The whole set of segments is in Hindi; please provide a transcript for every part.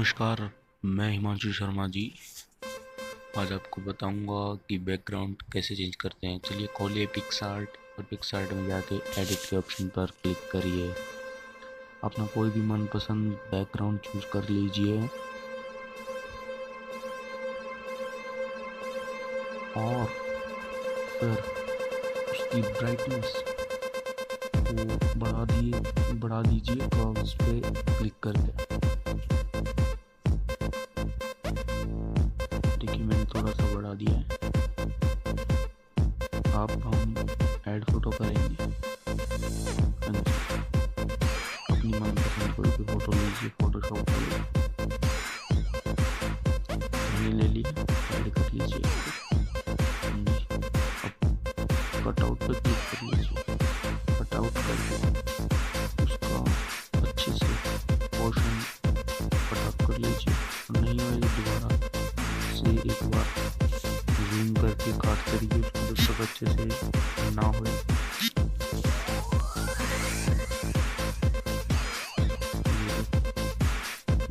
नमस्कार। मैं हिमांशु शर्मा जी आज आपको बताऊंगा कि बैकग्राउंड कैसे चेंज करते हैं। चलिए खोलिए पिक्सार्ट और पिक्सार्ट में जाके एडिट के ऑप्शन पर क्लिक करिए। अपना कोई भी मनपसंद बैकग्राउंड चूज कर लीजिए और फिर उसकी ब्राइटनेस को बढ़ा दीजिए कर्व्स पे क्लिक करके। देखिए मैंने थोड़ा सा बढ़ा दिया है। अब हम ऐड फोटो करेंगे। अपनी मनपसंद कोई भी फोटो लीजिए, फोटोशॉप वाली मैंने ले ली, ऐड कर लीजिए। अब कटआउट पर क्लिक कर लीजिए। कटआउट करके उसका अच्छे से पोर्शन कटआउट कर लीजिए और नहीं आए तो दोबारा से एक बार जूम करके काट करिए उसको जब तक अच्छे से ना हो। मैं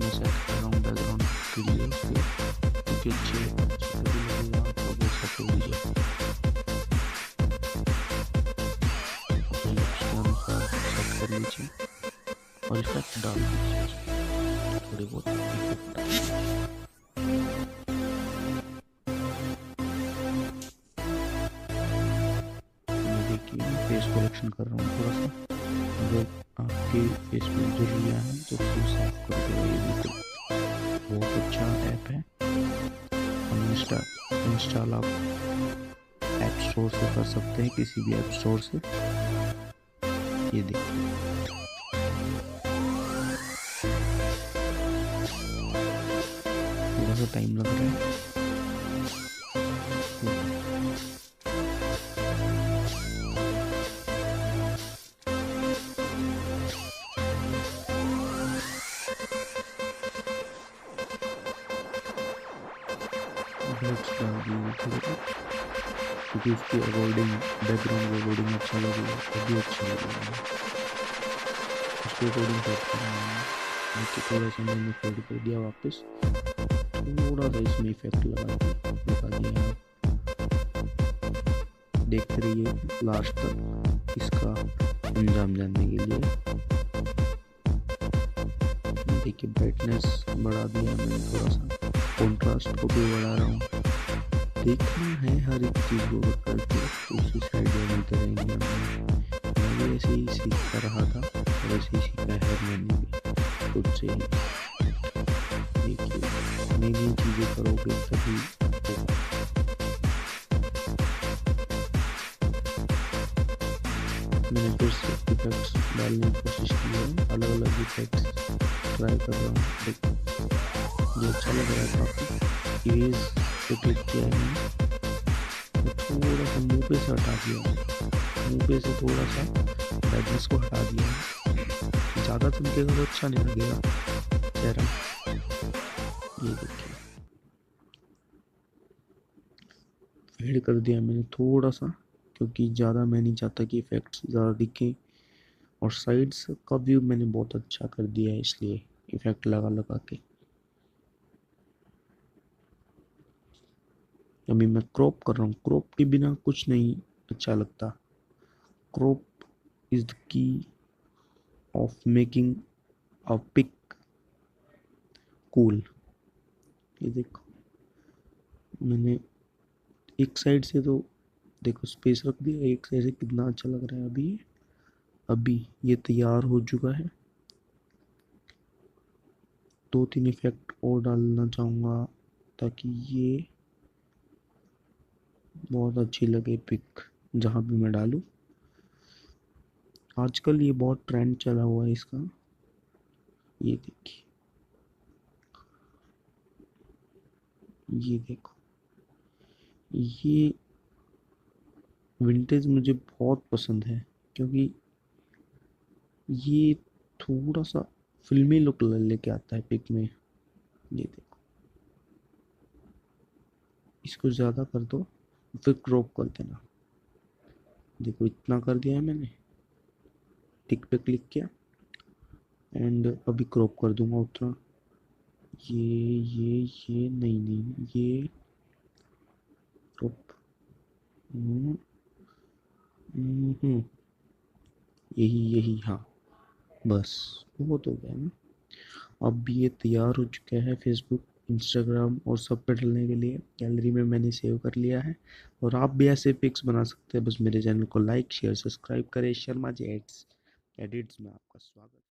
सेट कर रहा हूँ बैकग्राउंड के लिए क्योंकि अच्छे भी लगेगा तो वो सेट हो लीजिए। अपने लुक्स के अनुसार सेट कर लीजिए और इफेक्ट डाल दीजिए, थोड़े बहुत इफेक्ट डाल दीजिए। देखिए मैं फेस करेक्शन कर रहा हूँ थोड़ा सा, अगर आपके फेस पे जो लिया है तो उसको साफ कर दो। ये बिल्कुल बहुत अच्छा ऐप है। इंस्टॉल आप ऐप स्टोर से कर सकते हैं, किसी भी ऐप स्टोर से। ये देखिए थोड़ा सा टाइम लग रहा है। ब्लड्स डाल दिए थोड़े बहुत क्योंकि उसकी अवॉइडिंग बैकग्राउंड अवॉइडिंग अच्छा लगेगा, तभी अच्छा लगेगा। उसके अकॉर्डिंग सेट करना है कि थोड़ा सा मैंने फेड कर दिया वापस, थोड़ा सा इसमें इफेक्ट लगा दिया। देखते रहिए लास्ट तक इसका अंजाम जानने के लिए। देखिए ब्राइटनेस बढ़ा दिया मैंने, थोड़ा सा कॉन्ट्रास्ट को भी बढ़ा रहा हूँ। देखना है हर एक चीज़ को करके, उसी साइड मिलते रहेंगे। मैं भी ऐसे ही सीख रहा था और ऐसे ही सीखा है मैंने भी खुद से ही। देखिए नई नई चीज़ें करोगे तभी होगा। मैंने फिर से इफेक्ट्स डालने की कोशिश की है, अलग अलग इफेक्ट्स ट्राई कर रहा हूँ। जो अच्छा लग रहा है काफ़ी। इरेज पे क्लिक किया है मैंने, तो थोड़ा सा मुँह पे से हटा दिया, मुँह पे से थोड़ा सा ब्राइटनेस को हटा दिया। ज़्यादा चमकेगा तो अच्छा नहीं लगेगा चेहरा। ये देखिए फेड कर दिया मैंने थोड़ा सा, क्योंकि ज़्यादा मैं नहीं चाहता कि इफेक्ट्स ज़्यादा दिखे। और साइड्स का व्यू मैंने बहुत अच्छा कर दिया है, इसलिए इफेक्ट लगा लगा के। अभी मैं क्रॉप कर रहा हूँ, क्रॉप के बिना कुछ नहीं अच्छा लगता। Crop is the key of making a pic cool. ये देखो मैंने एक साइड से तो देखो स्पेस रख दिया, एक साइड से कितना अच्छा लग रहा है। अभी ये तैयार हो चुका है। दो तीन इफेक्ट और डालना चाहूँगा ताकि ये बहुत अच्छी लगे पिक जहाँ भी मैं डालूँ। आजकल ये बहुत ट्रेंड चला हुआ है इसका। ये देखिए, ये देखो, ये विंटेज मुझे बहुत पसंद है क्योंकि ये थोड़ा सा फिल्मी लुक लेके आता है पिक में। ये देखो, इसको ज़्यादा कर दो फिर क्रॉप कर देना। देखो इतना कर दिया है मैंने, टिक पे क्लिक किया एंड अभी क्रॉप कर दूंगा उतना। ये नहीं नहीं ये ओप हम्म, हम्म, यही हाँ, बस वो तो गया ना। अब भी ये तैयार हो चुका है फेसबुक, इंस्टाग्राम और सब पे डलने के लिए। गैलरी में मैंने सेव कर लिया है। और आप भी ऐसे पिक्स बना सकते हैं। बस मेरे चैनल को लाइक शेयर सब्सक्राइब करें। शर्मा जी एडिट्स में आपका स्वागत है।